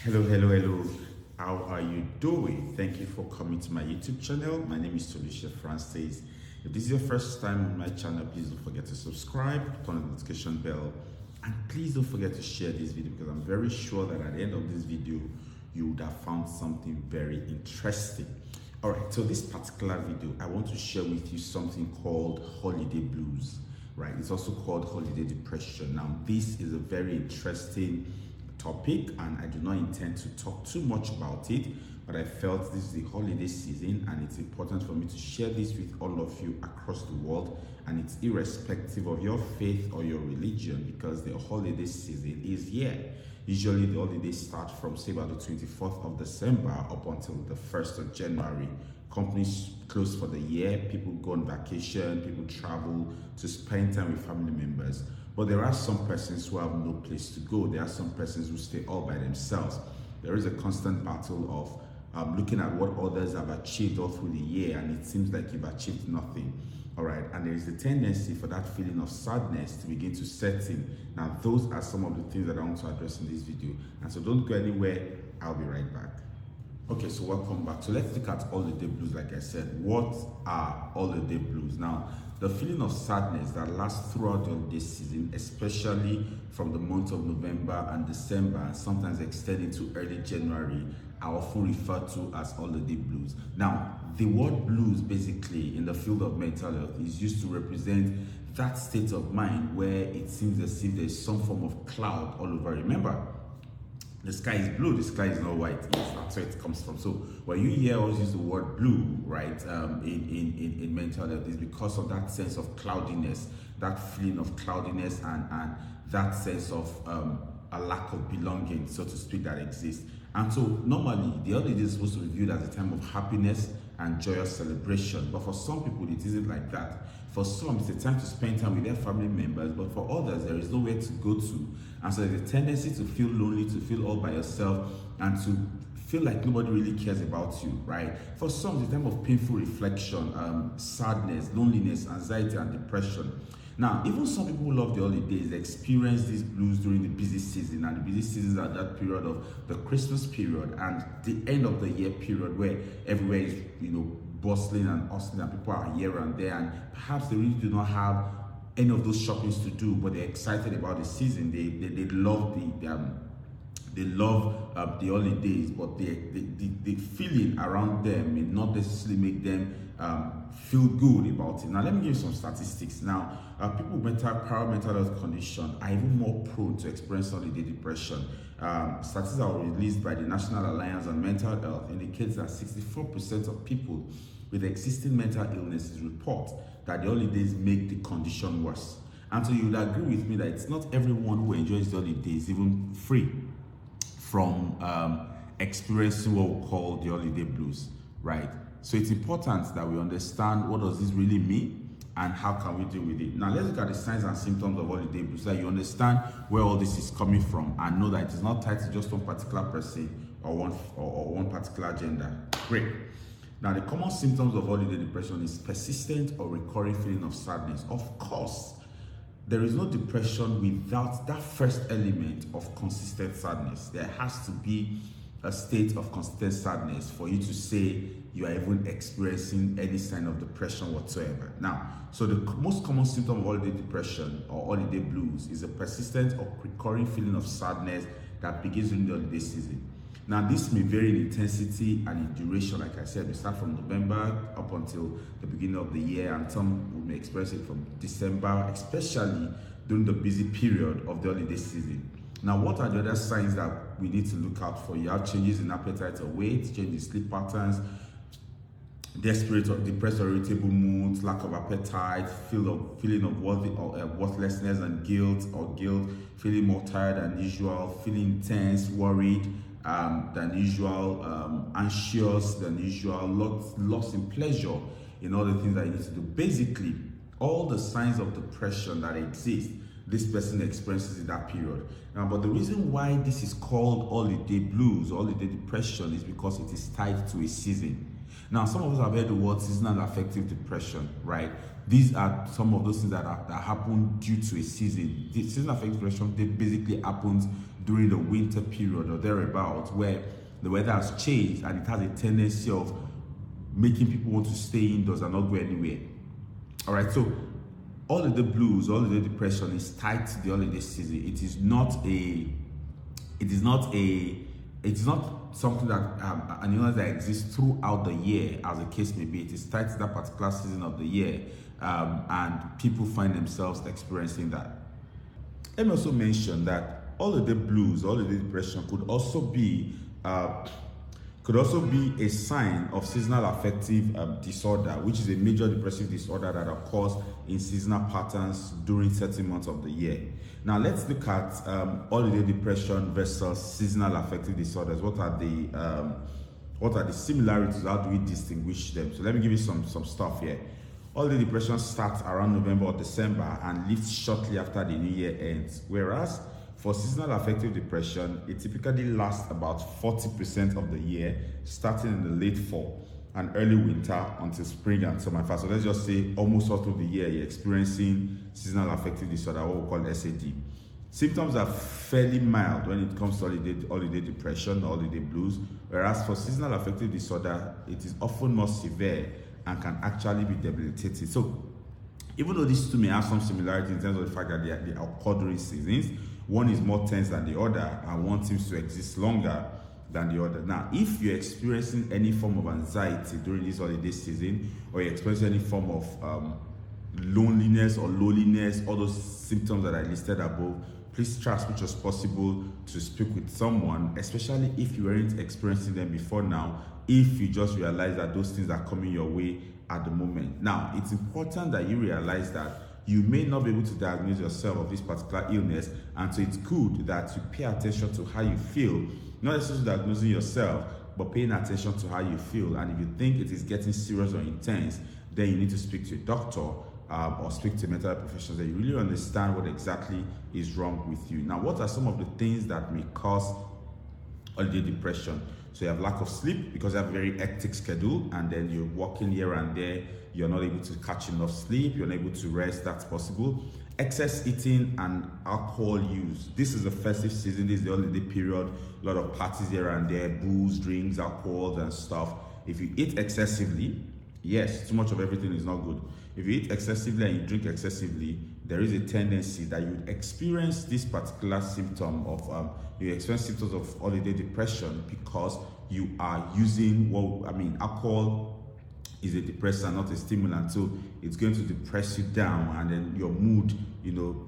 Hello. How are you doing? Thank you for coming to my YouTube channel. My name is Toluse Francis. If this is your first time on my channel, please don't forget to subscribe, turn on the notification bell, and please don't forget to share this video because I'm very sure that at the end of this video, you would have found something very interesting. All right, so this particular video, I want to share with you something called holiday blues, right? It's also called holiday depression. Now, this is a very interesting topic and I do not intend to talk too much about it, but I felt this is the holiday season and it's important for me to share this with all of you across the world, and it's irrespective of your faith or your religion because the holiday season is here. Usually the holidays start from say about the 24th of December up until the 1st of January. Companies close for the year, people go on vacation, people travel to spend time with family members. But there are some persons who have no place to go. There are some persons who stay all by themselves. There is a constant battle of looking at what others have achieved all through the year, and it seems like you've achieved nothing. All right, and there is a tendency for that feeling of sadness to begin to set in. Now, those are some of the things that I want to address in this video. And so don't go anywhere, I'll be right back. Okay, so welcome back. So let's look at holiday blues. Like I said, what are holiday blues? Now, the feeling of sadness that lasts throughout the holiday season, especially from the month of November and December, and sometimes extending to early January, are often referred to as holiday blues. Now, the word blues basically in the field of mental health is used to represent that state of mind where it seems as if there's some form of cloud all over. Remember, the sky is blue, the sky is not white. Yes, that's where it comes from. So when you hear us use the word blue, right, in mental health, it's because of that sense of cloudiness, that feeling of cloudiness and that sense of a lack of belonging, so to speak, that exists. And so normally the holiday is supposed to be viewed as a time of happiness and joyous celebration. But for some people, it isn't like that. For some, it's a time to spend time with their family members, but for others, there is nowhere to go to. And so there's a tendency to feel lonely, to feel all by yourself, and to feel like nobody really cares about you, right? For some, it's a time of painful reflection, sadness, loneliness, anxiety, and depression. Now, even some people who love the holidays experience these blues during the busy season, and the busy seasons are that period of the Christmas period and the end of the year period where everywhere is, bustling and hustling and people are here and there, and perhaps they really do not have any of those shoppings to do, but they're excited about the season. They love the holidays, but the feeling around them may not necessarily make them feel good about it. Now, let me give you some statistics. Now, people with prior mental health condition are even more prone to experience holiday depression. Statistics that were released by the National Alliance on Mental Health indicates that 64% of people with existing mental illnesses report that the holidays make the condition worse. And so you would agree with me that it's not everyone who enjoys the holidays even free from experiencing what we call the holiday blues, right? So it's important that we understand what does this really mean and how can we deal with it. Now let's look at the signs and symptoms of holiday blues so that you understand where all this is coming from and know that it is not tied to just one particular person or one particular gender. Great. Now, the common symptoms of holiday depression is persistent or recurring feeling of sadness. Of course, there is no depression without that first element of consistent sadness. There has to be a state of consistent sadness for you to say you are even experiencing any sign of depression whatsoever. Now, so the most common symptom of holiday depression or holiday blues is a persistent or recurring feeling of sadness that begins during the holiday season. Now, this may vary in intensity and in duration. Like I said, we start from November up until the beginning of the year, and some may experience it from December, especially during the busy period of the holiday season. Now, what are the other signs that we need to look out for? You have changes in appetite or weight, change in sleep patterns, desperate or depressed or irritable moods, lack of appetite, feeling of worthlessness and guilt, feeling more tired than usual, feeling tense, worried than usual, anxious than usual, loss in pleasure in all the things that you need to do. Basically, all the signs of depression that exist, this person experiences in that period. Now, but the reason why this is called holiday blues or holiday depression is because it is tied to a season. Now, some of us have heard the word seasonal affective depression, right? These are some of those things that happen due to a season. The seasonal affective depression basically happens during the winter period or thereabouts, where the weather has changed and it has a tendency of making people want to stay indoors and not go anywhere. All right, so holiday blues, holiday depression is tied to the holiday season. It is not something that an illness that exists throughout the year, as the case may be. It is tied to that particular season of the year, and people find themselves experiencing that. Let me also mention that holiday blues, holiday depression could also be a sign of seasonal affective disorder, which is a major depressive disorder that occurs in seasonal patterns during certain months of the year. Now let's look at holiday depression versus seasonal affective disorders. What are the similarities? How do we distinguish them? So let me give you some stuff here. Holiday depression starts around November or December and lifts shortly after the new year ends, whereas for seasonal affective depression, it typically lasts about 40% of the year, starting in the late fall and early winter until spring and summer. So let's just say almost all through the year you're experiencing seasonal affective disorder, what we call SAD. Symptoms are fairly mild when it comes to holiday depression, holiday blues, whereas for seasonal affective disorder, it is often more severe and can actually be debilitating. So even though these two may have some similarity in terms of the fact that they occur during seasons, one is more tense than the other and one seems to exist longer than the other. Now, if you're experiencing any form of anxiety during this holiday season, or you're experiencing any form of loneliness or lowliness, all those symptoms that I listed above, please try as much as possible to speak with someone, especially if you weren't experiencing them before now, if you just realize that those things are coming your way at the moment. Now, it's important that you realize that you may not be able to diagnose yourself of this particular illness, and so it's good that you pay attention to how you feel, not necessarily diagnosing yourself, but paying attention to how you feel. And if you think it is getting serious or intense, then you need to speak to a doctor or speak to mental health professionals that you really understand what exactly is wrong with you. Now, what are some of the things that may cause holiday depression? So you have lack of sleep because you have a very hectic schedule, and then you're working here and there, you're not able to catch enough sleep, you're not able to rest, that's possible. Excess eating and alcohol use. This is the festive season, this is the holiday period, a lot of parties here and there, booze, drinks, alcohol and stuff. If you eat excessively, yes, too much of everything is not good. If you eat excessively and you drink excessively, there is a tendency that you experience this particular symptom of, you experience symptoms of holiday depression because you are using, alcohol is a depressant, not a stimulant, so it's going to depress you down, and then your mood,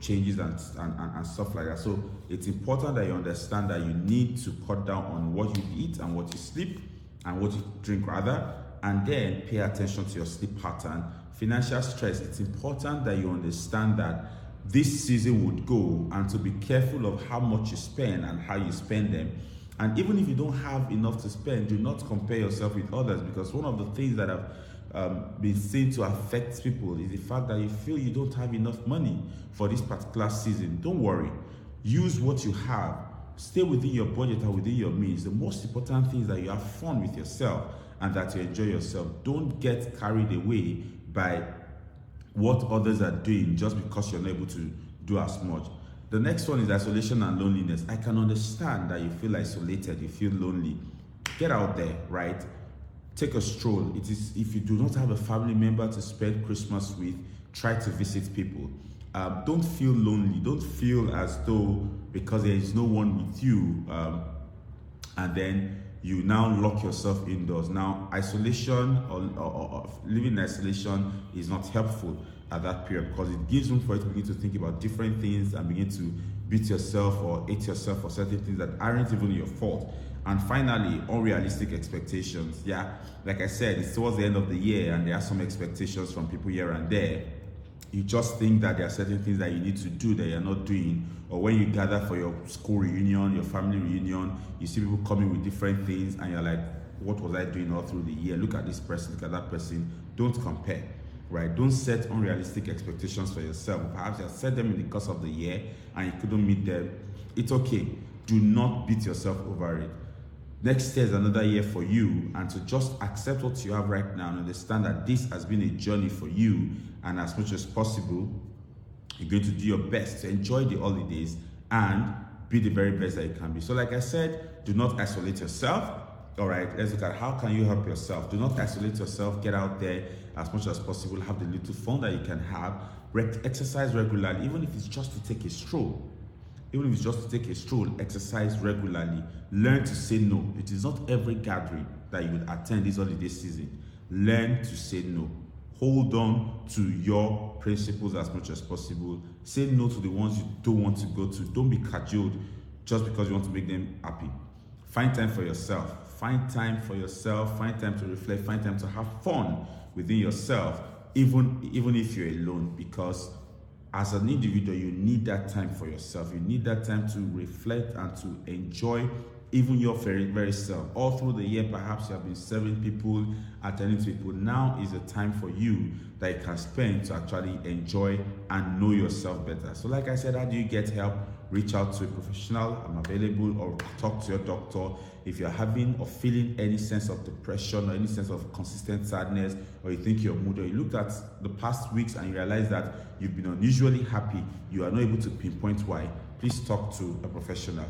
changes and stuff like that. So it's important that you understand that you need to cut down on what you eat and what you sleep and what you drink rather, and then pay attention to your sleep pattern. Financial stress, it's important that you understand that this season would go, and to be careful of how much you spend and how you spend them. And even if you don't have enough to spend, do not compare yourself with others, because one of the things that have been seen to affect people is the fact that you feel you don't have enough money for this particular season. Don't worry. Use what you have. Stay within your budget and within your means. The most important thing is that you have fun with yourself and that you enjoy yourself. Don't get carried away by what others are doing just because you're not able to do as much. The next one is isolation and loneliness. I can understand that you feel isolated, you feel lonely. Get out there, right? Take a stroll. It is, if you do not have a family member to spend Christmas with, try to visit people. Don't feel lonely. Don't feel as though because there is no one with you, and then you now lock yourself indoors. Now, isolation or living in isolation is not helpful at that period, because it gives room for you to begin to think about different things and begin to beat yourself or hate yourself for certain things that aren't even your fault. And finally, unrealistic expectations. Yeah, like I said, it's towards the end of the year and there are some expectations from people here and there. You just think that there are certain things that you need to do that you're not doing. Or when you gather for your school reunion, your family reunion, you see people coming with different things and you're like, what was I doing all through the year? Look at this person, look at that person. Don't compare, right? Don't set unrealistic expectations for yourself. Perhaps you have set them in the course of the year and you couldn't meet them. It's okay. Do not beat yourself over it. Next year is another year for you, and to just accept what you have right now and understand that this has been a journey for you, and as much as possible, you're going to do your best to enjoy the holidays and be the very best that you can be. So like I said, do not isolate yourself. All right, let's look at how can you help yourself. Do not isolate yourself. Get out there as much as possible. Have the little fun that you can have. Exercise regularly, even if it's just to take a stroll. Even if it's just to take a stroll, exercise regularly. Learn to say no. It is not every gathering that you would attend this holiday season. Learn to say no. Hold on to your principles as much as possible. Say no to the ones you don't want to go to. Don't be cajoled just because you want to make them happy. Find time for yourself. Find time for yourself. Find time to reflect. Find time to have fun within yourself, even if you're alone, because as an individual, you need that time for yourself. You need that time to reflect and to enjoy even your very, very self. All through the year, perhaps you have been serving people, attending to people. Now is a time for you that you can spend to actually enjoy and know yourself better. So like I said, how do you get help? Reach out to a professional. I'm available, or talk to your doctor. If you're having or feeling any sense of depression or any sense of consistent sadness, or you think you're moody, or you looked at the past weeks and you realize that you've been unusually happy, you are not able to pinpoint why, please talk to a professional.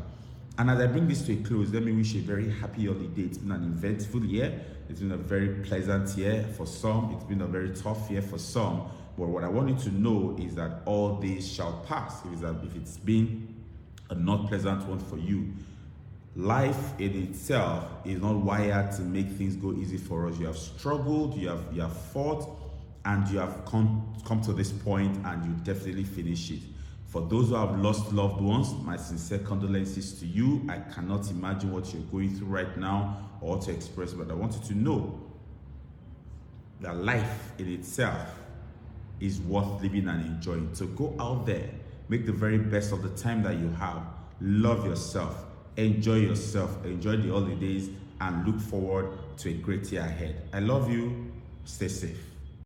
And as I bring this to a close, let me wish a very happy holiday. It's been an eventful year. It's been a very pleasant year for some. It's been a very tough year for some. But what I want you to know is that all these shall pass. If it's been a not pleasant one for you, life in itself is not wired to make things go easy for us. You have struggled, you have fought, and you have come to this point, and you definitely finish it. For those who have lost loved ones, my sincere condolences to you. I cannot imagine what you're going through right now or to express, but I want you to know that life in itself is worth living and enjoying. So go out there, make the very best of the time that you have. Love yourself, enjoy the holidays, and look forward to a great year ahead. I love you. Stay safe.